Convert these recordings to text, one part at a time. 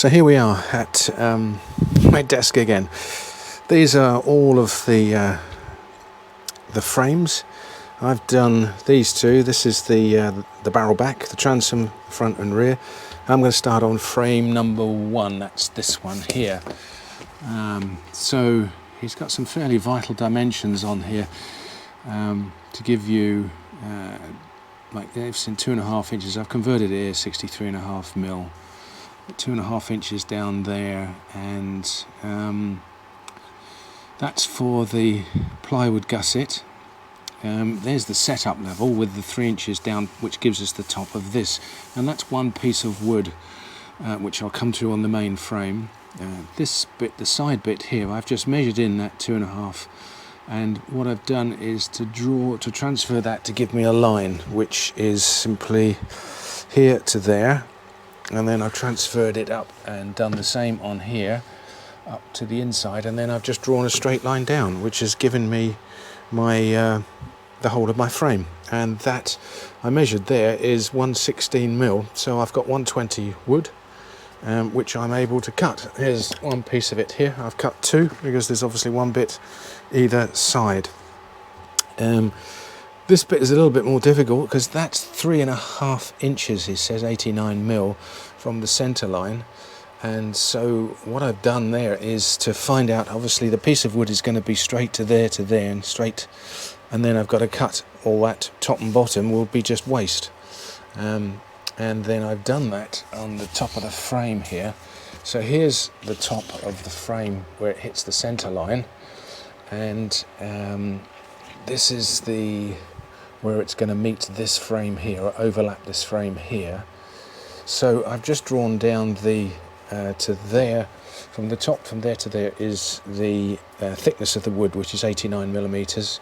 So here we are at my desk again. These are all of the frames. I've done these two. This is the Barrelback, the transom front and rear. I'm going to start on frame number 1. That's this one here. So he's got some fairly vital dimensions on here to give you like they've seen 2.5 inches. I've converted it here 63.5 mil. 2.5 inches down there, and that's for the plywood gusset. There's the setup level with the 3 inches down, which gives us the top of this, and that's one piece of wood which I'll come to on the main frame. This bit, the side bit here, I've just measured in that 2.5, and what I've done is to transfer that to give me a line which is simply here to there. And then I've transferred it up and done the same on here up to the inside, and then I've just drawn a straight line down, which has given me my the whole of my frame. And that I measured there is 116 mil, so I've got 120 wood, which I'm able to cut. Here's one piece of it here. I've cut 2 because there's obviously one bit either side. This bit is a little bit more difficult because that's 3.5 inches, he says, 89 mil from the center line. And so what I've done there is to find out, obviously the piece of wood is going to be straight to there and straight, and then I've got to cut all that top and bottom will be just waste. And then I've done that on the top of the frame here. So here's the top of the frame where it hits the center line, and this is where it's going to meet this frame here, or overlap this frame here. So I've just drawn down the to there, from the top from there to there is the thickness of the wood, which is 89 millimeters,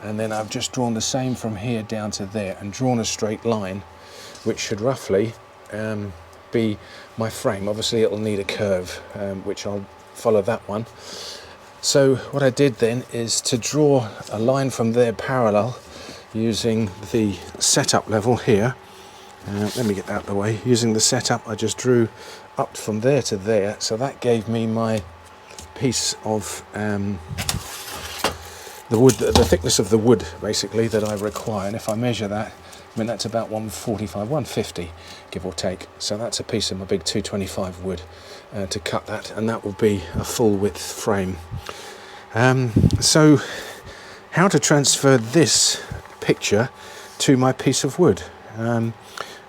and then I've just drawn the same from here down to there and drawn a straight line, which should roughly be my frame. Obviously it'll need a curve, which I'll follow that one. So what I did then is to draw a line from there parallel using the setup level here. Let me get that out of the way. Using the setup, I just drew up from there to there, so that gave me my piece of the wood, the thickness of the wood basically that I require. And if I measure that, I mean that's about 145, 150 give or take. So that's a piece of my big 225 wood to cut that, and that will be a full width frame. So how to transfer this picture to my piece of wood,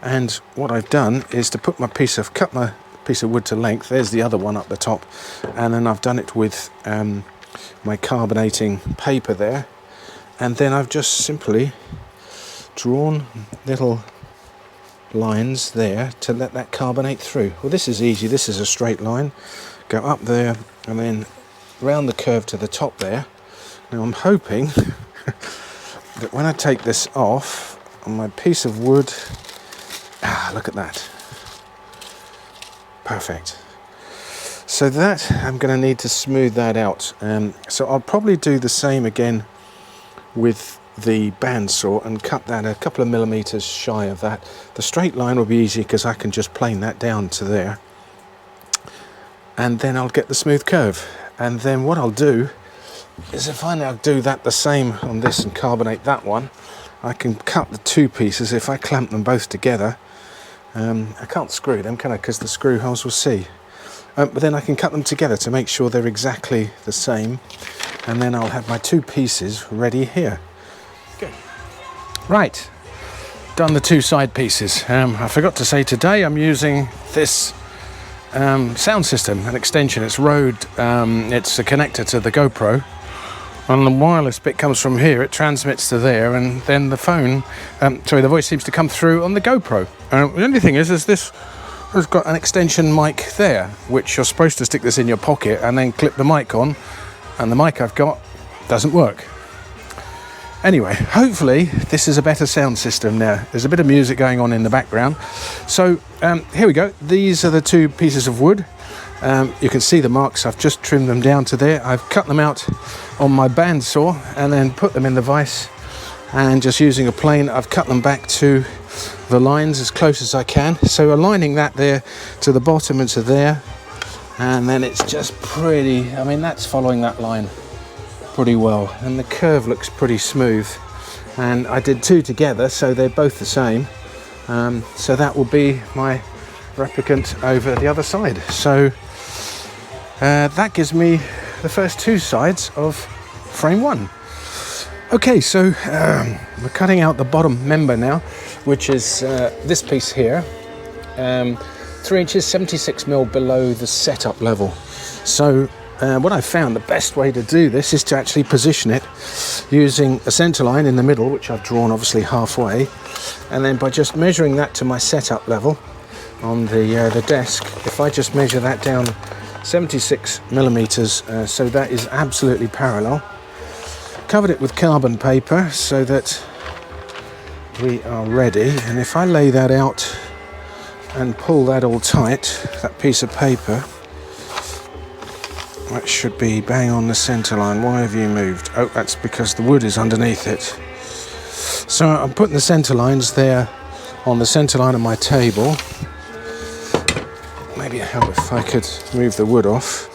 and what I've done is to put cut my piece of wood to length. There's the other one up the top, and then I've done it with my carbonating paper there, and then I've just simply drawn little lines there to let that carbonate through. Well, this is easy. This is a straight line, go up there and then round the curve to the top there. Now I'm hoping that when I take this off on my piece of wood, look at that, perfect. So that I'm going to need to smooth that out, so I'll probably do the same again with the bandsaw and cut that a couple of millimeters shy of that. The straight line will be easy because I can just plane that down to there, and then I'll get the smooth curve. And then what I'll do is, if I now do that the same on this and carbonate that one, I can cut the 2 pieces. If I clamp them both together, I can't screw them, can I, because the screw holes will see, but then I can cut them together to make sure they're exactly the same, and then I'll have my 2 pieces ready here. Good. Right, done the 2 side pieces. I forgot to say today I'm using this sound system, an extension. It's Rode, it's a connector to the GoPro, and the wireless bit comes from here, it transmits to there, and then the phone, the voice seems to come through on the GoPro. The only thing is this has got an extension mic there, which you're supposed to stick this in your pocket and then clip the mic on, and the mic I've got doesn't work. Anyway, hopefully this is a better sound system now. There's a bit of music going on in the background. So here we go. These are the 2 pieces of wood. You can see the marks. I've just trimmed them down to there. I've cut them out on my bandsaw and then put them in the vise, and just using a plane I've cut them back to the lines as close as I can. So aligning that there to the bottom and to there, and then it's just pretty, I mean, that's following that line pretty well, and the curve looks pretty smooth. And I did 2 together, so they're both the same. So that will be my replicant over the other side. So that gives me the first 2 sides of frame 1. Okay, so we're cutting out the bottom member now, which is this piece here, 3 inches 76mm below the setup level. So what I found, the best way to do this is to actually position it using a centre line in the middle, which I've drawn obviously halfway, and then by just measuring that to my setup level on the desk, if I just measure that down 76mm, so that is absolutely parallel. Covered it with carbon paper so that we are ready, and if I lay that out and pull that all tight, that piece of paper, that should be bang on the centre line. Why have you moved? Oh, that's because the wood is underneath it. So I'm putting the centre lines there on the centre line of my table. Maybe it'd help if I could move the wood off.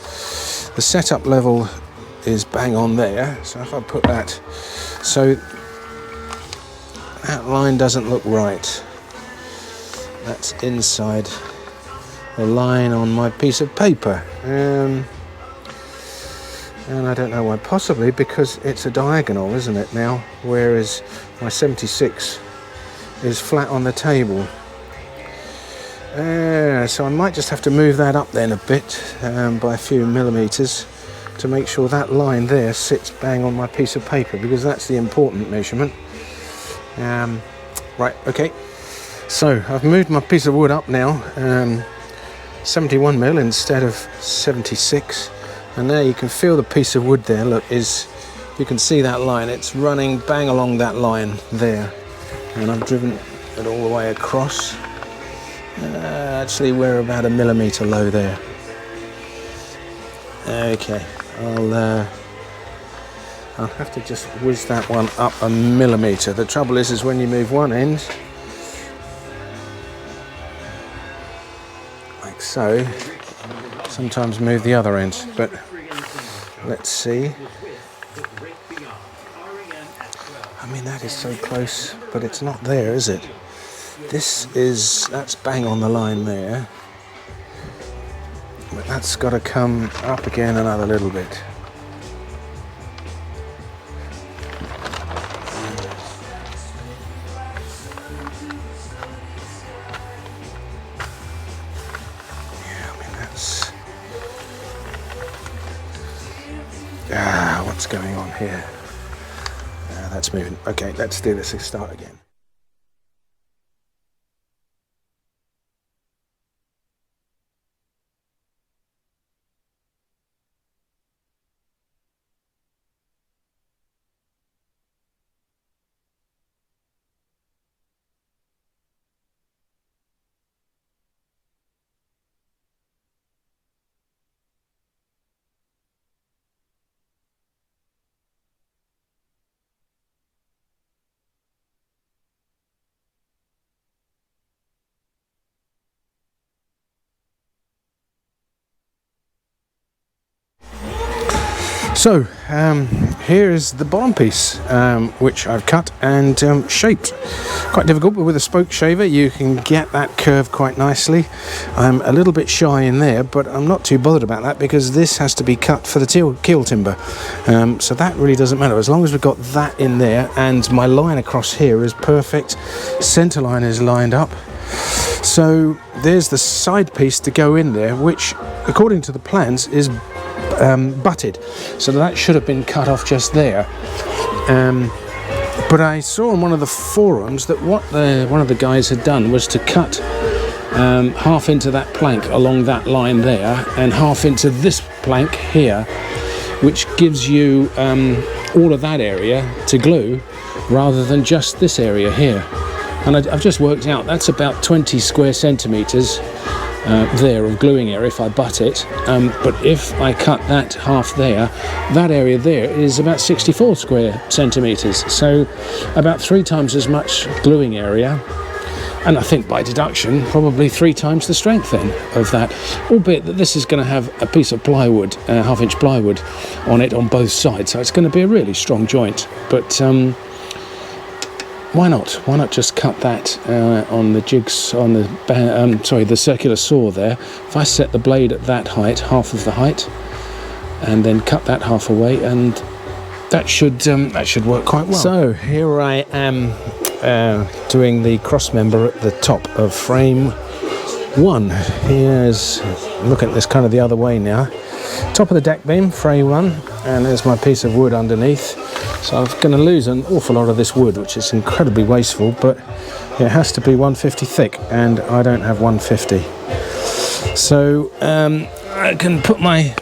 The setup level is bang on there, so if I put that, so that line doesn't look right. That's inside the line on my piece of paper. And I don't know why, possibly because it's a diagonal, isn't it now? Whereas my 76 is flat on the table. So I might just have to move that up then a bit by a few millimetres to make sure that line there sits bang on my piece of paper, because that's the important measurement. Right, okay. So I've moved my piece of wood up now, 71mm instead of 76. And now you can feel the piece of wood there, look, you can see that line, it's running bang along that line there. And I've driven it all the way across. Actually, we're about 1 millimetre low there. Okay, I'll have to just whiz that one up 1 millimetre. The trouble is when you move one end, like so, sometimes move the other end, but let's see. I mean, that is so close, but it's not there, is it? That's bang on the line there, but that's got to come up again another little bit. What's going on here? That's moving. Okay, let's do this and start again. So here is the bottom piece, which I've cut and shaped. Quite difficult, but with a spoke shaver you can get that curve quite nicely. I'm a little bit shy in there, but I'm not too bothered about that because this has to be cut for the keel timber. So that really doesn't matter, as long as we've got that in there and my line across here is perfect. Centre line is lined up. So there's the side piece to go in there, which according to the plans is butted, so that should have been cut off just there. But I saw on one of the forums that what one of the guys had done was to cut half into that plank along that line there and half into this plank here, which gives you all of that area to glue rather than just this area here. And I've just worked out that's about 20 square centimetres there of gluing area if I butt it, but if I cut that half there, that area there is about 64 square centimetres, so about 3 times as much gluing area. And I think by deduction, probably 3 times the strength then of that, albeit that this is going to have a piece of plywood, half-inch plywood on it on both sides, so it's going to be a really strong joint. But why not? Why not just cut that on the jigs, on the the circular saw there. If I set the blade at that height, half of the height, and then cut that half away, and that should work quite well. So here I am doing the cross member at the top of frame 1. Here's, look at this kind of the other way now. Top of the deck beam, frame 1, and there's my piece of wood underneath. So I'm going to lose an awful lot of this wood, which is incredibly wasteful, but it has to be 150 thick, and I don't have 150. So I can put my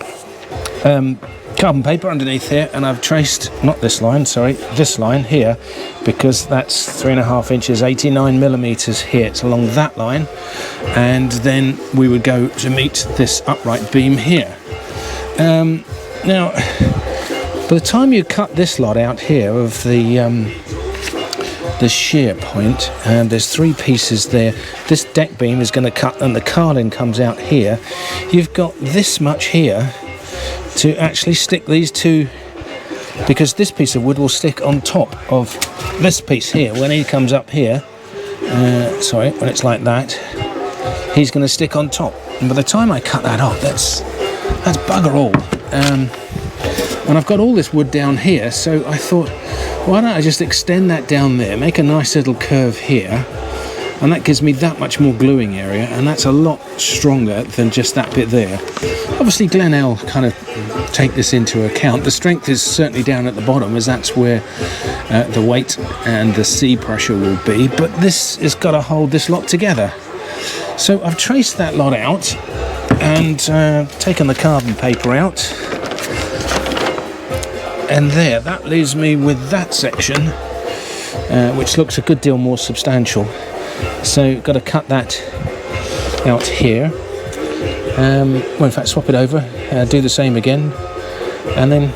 carbon paper underneath here, and I've traced, not this line, sorry, this line here, because that's 3.5 inches, 89 millimeters here. It's along that line, and then we would go to meet this upright beam here. Now, by the time you cut this lot out here of the shear point, and there's 3 pieces there. This deck beam is going to cut, and the carlin comes out here. You've got this much here to actually stick these 2, because this piece of wood will stick on top of this piece here. When he comes up here, sorry, when it's like that, he's going to stick on top. And by the time I cut that off, that's bugger all. And I've got all this wood down here, so I thought, why don't I just extend that down there, make a nice little curve here, and that gives me that much more gluing area, and that's a lot stronger than just that bit there. Obviously Glenelg kind of take this into account. The strength is certainly down at the bottom, as that's where the weight and the sea pressure will be, but this has got to hold this lot together. So I've traced that lot out and taken the carbon paper out, and there, that leaves me with that section, which looks a good deal more substantial. So got to cut that out here. Well, in fact, swap it over, do the same again, and then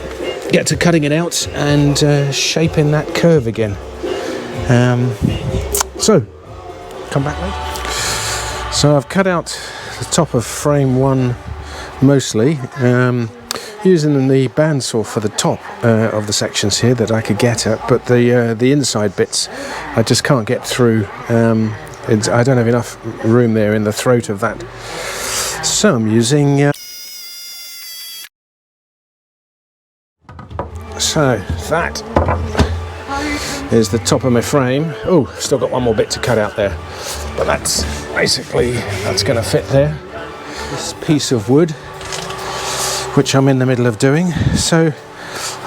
get to cutting it out and shaping that curve again. So, come back later. So I've cut out the top of frame 1 mostly, using the bandsaw for the top of the sections here that I could get at, but the inside bits I just can't get through. I don't have enough room there in the throat of that, so I'm using so that is the top of my frame. Oh, still got one more bit to cut out there, but that's basically, that's going to fit there. This piece of wood, which I'm in the middle of doing. So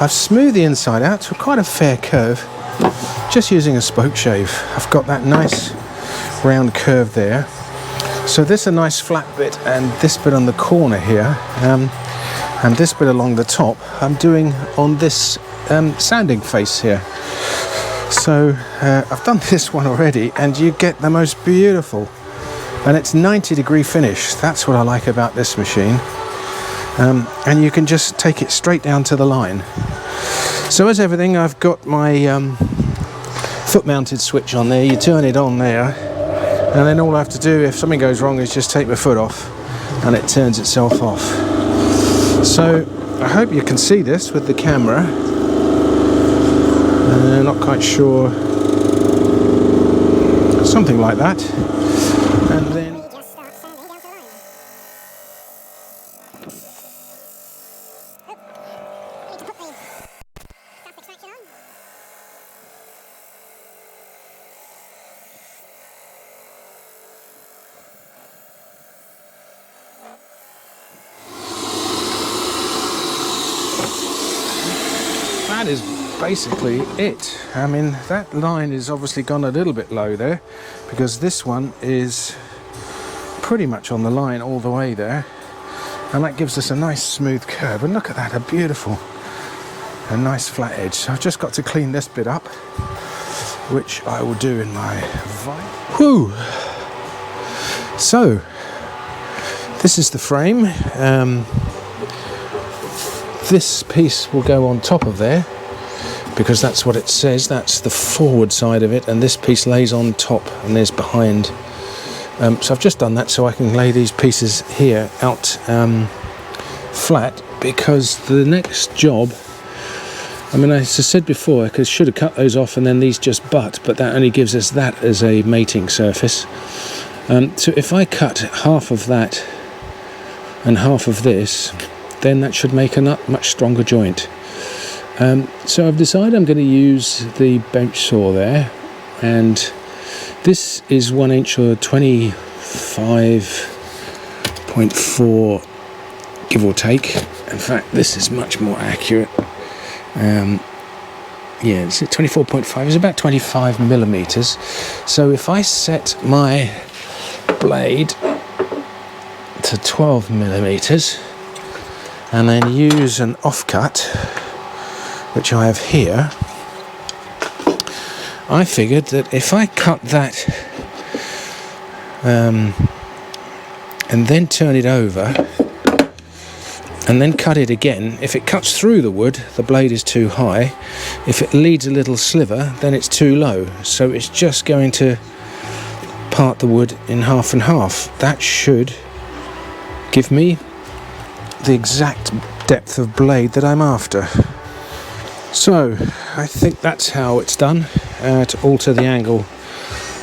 I've smoothed the inside out to quite a fair curve, just using a spoke shave. I've got that nice round curve there. So this is a nice flat bit, and this bit on the corner here, and this bit along the top, I'm doing on this sanding face here. So I've done this one already, and you get the most beautiful, and it's 90-degree finish. That's what I like about this machine. And you can just take it straight down to the line. So as everything, I've got my foot mounted switch on there. You turn it on there, and then all I have to do if something goes wrong is just take my foot off, and it turns itself off. So I hope you can see this with the camera. Not quite sure, something like that. And then that is basically it. I mean, that line is obviously gone a little bit low there, because this one is pretty much on the line all the way there, and that gives us a nice smooth curve. And look at that, a nice flat edge. So I've just got to clean this bit up, which I will do in my vine. Whew! So this is the frame. This piece will go on top of there. because that's what it says. That's the forward side of it, and this piece lays on top and there's behind. So I've just done that so I can lay these pieces here out flat, because the next job, I mean, as I said before, I should have cut those off and then these just butt, but that only gives us that as a mating surface. So if I cut half of that and half of this, then that should make a much stronger joint. So I've decided I'm going to use the bench saw there, and this is 1 inch or 25.4, give or take. In fact, this is much more accurate. Yeah, it's 24.5, it's about 25 millimeters. So if I set my blade to 12 millimeters and then use an offcut, which I have here, I figured that if I cut that and then turn it over and then cut it again, if it cuts through the wood, the blade is too high. If it leads a little sliver, then it's too low. So it's just going to part the wood in half and half. That should give me the exact depth of blade that I'm after. So I think that's how it's done, to alter the angle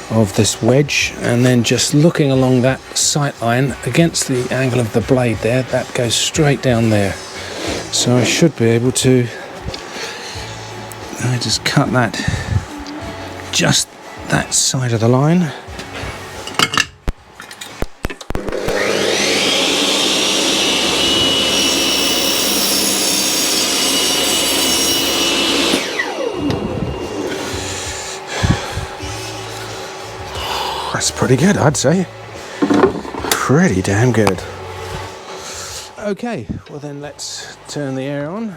of this wedge, and then just looking along that sight line against the angle of the blade there, that goes straight down there. So I should be able to just cut that, just that side of the line. That's pretty good, I'd say. Pretty damn good. Okay, well then let's turn the air on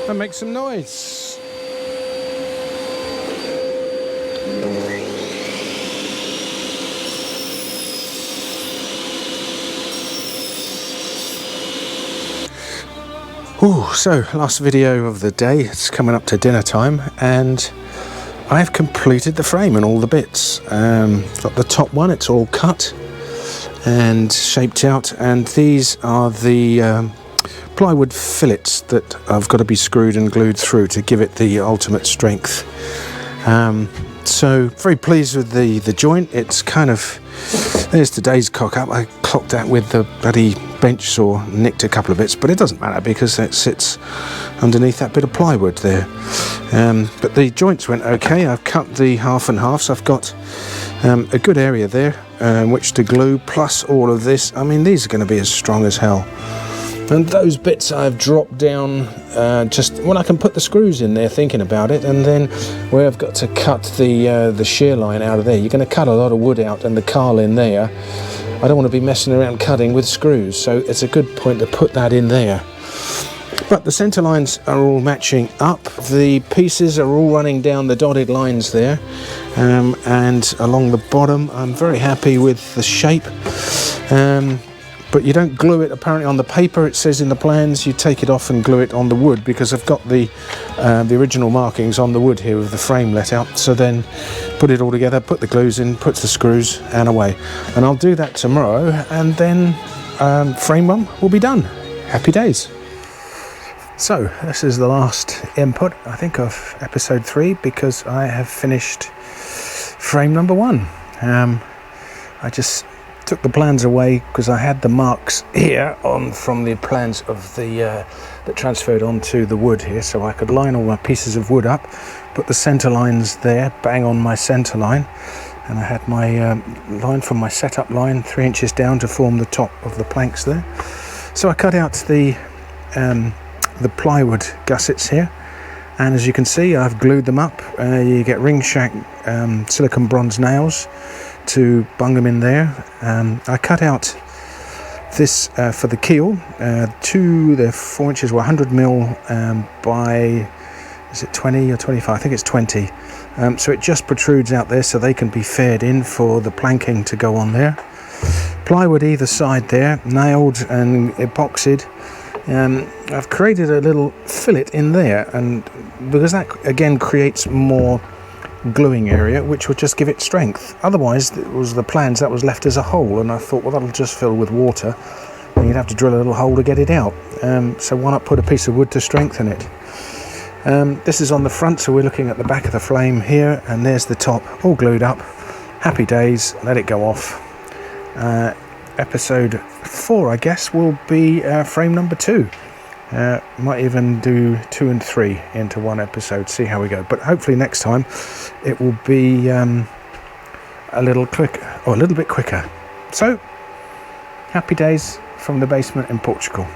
and make some noise. Ooh, so last video of the day, it's coming up to dinner time, and I've completed the frame and all the bits. Got the top one, it's all cut and shaped out, and these are the plywood fillets that I've got to be screwed and glued through to give it the ultimate strength. So very pleased with the joint. It's kind of, there's today's cock up. I clocked that with the bloody bench saw, nicked a couple of bits, but it doesn't matter because it sits underneath that bit of plywood there. But the joints went okay. I've cut the half and half, so I've got a good area there which to glue, plus all of this. I mean, these are going to be as strong as hell. And those bits I've dropped down just when I can put the screws in there, thinking about it, and then where I've got to cut the shear line out of there. You're going to cut a lot of wood out and the carl in there. I don't want to be messing around cutting with screws, so it's a good point to put that in there. But the centre lines are all matching up. The pieces are all running down the dotted lines there, and along the bottom. I'm very happy with the shape. But you don't glue it apparently on the paper. It says in the plans you take it off and glue it on the wood, because I've got the original markings on the wood here with the frame let out. So then put it all together, put the glues in, put the screws, and away. And I'll do that tomorrow, and then frame one will be done. Happy days. So this is the last input, I think, of episode 3, because I have finished frame number 1. I just took the plans away because I had the marks here on from the plans of the that transferred onto the wood here, so I could line all my pieces of wood up, put the center lines there, bang on my center line, and I had my line from my setup line 3 inches down to form the top of the planks there. So I cut out the plywood gussets here, and as you can see, I've glued them up. You get ring shack silicone bronze nails to bung them in there. I cut out this for the keel, they're 4 inches or 100mm by, is it 20 or 25? I think it's 20. So it just protrudes out there so they can be faired in for the planking to go on there. Plywood either side there, nailed and epoxied, I've created a little fillet in there, and because that again creates more gluing area, which would just give it strength. Otherwise, it was the plans that was left as a hole, and I thought, well, that'll just fill with water and you'd have to drill a little hole to get it out. So why not put a piece of wood to strengthen it? This is on the front, so we're looking at the back of the flame here, and there's the top all glued up. Happy days. Let it go off. Episode 4, I guess, will be frame number 2. Might even do 2 and 3 into one episode, see how we go. But hopefully next time it will be a little bit quicker. So, happy days from the basement in Portugal.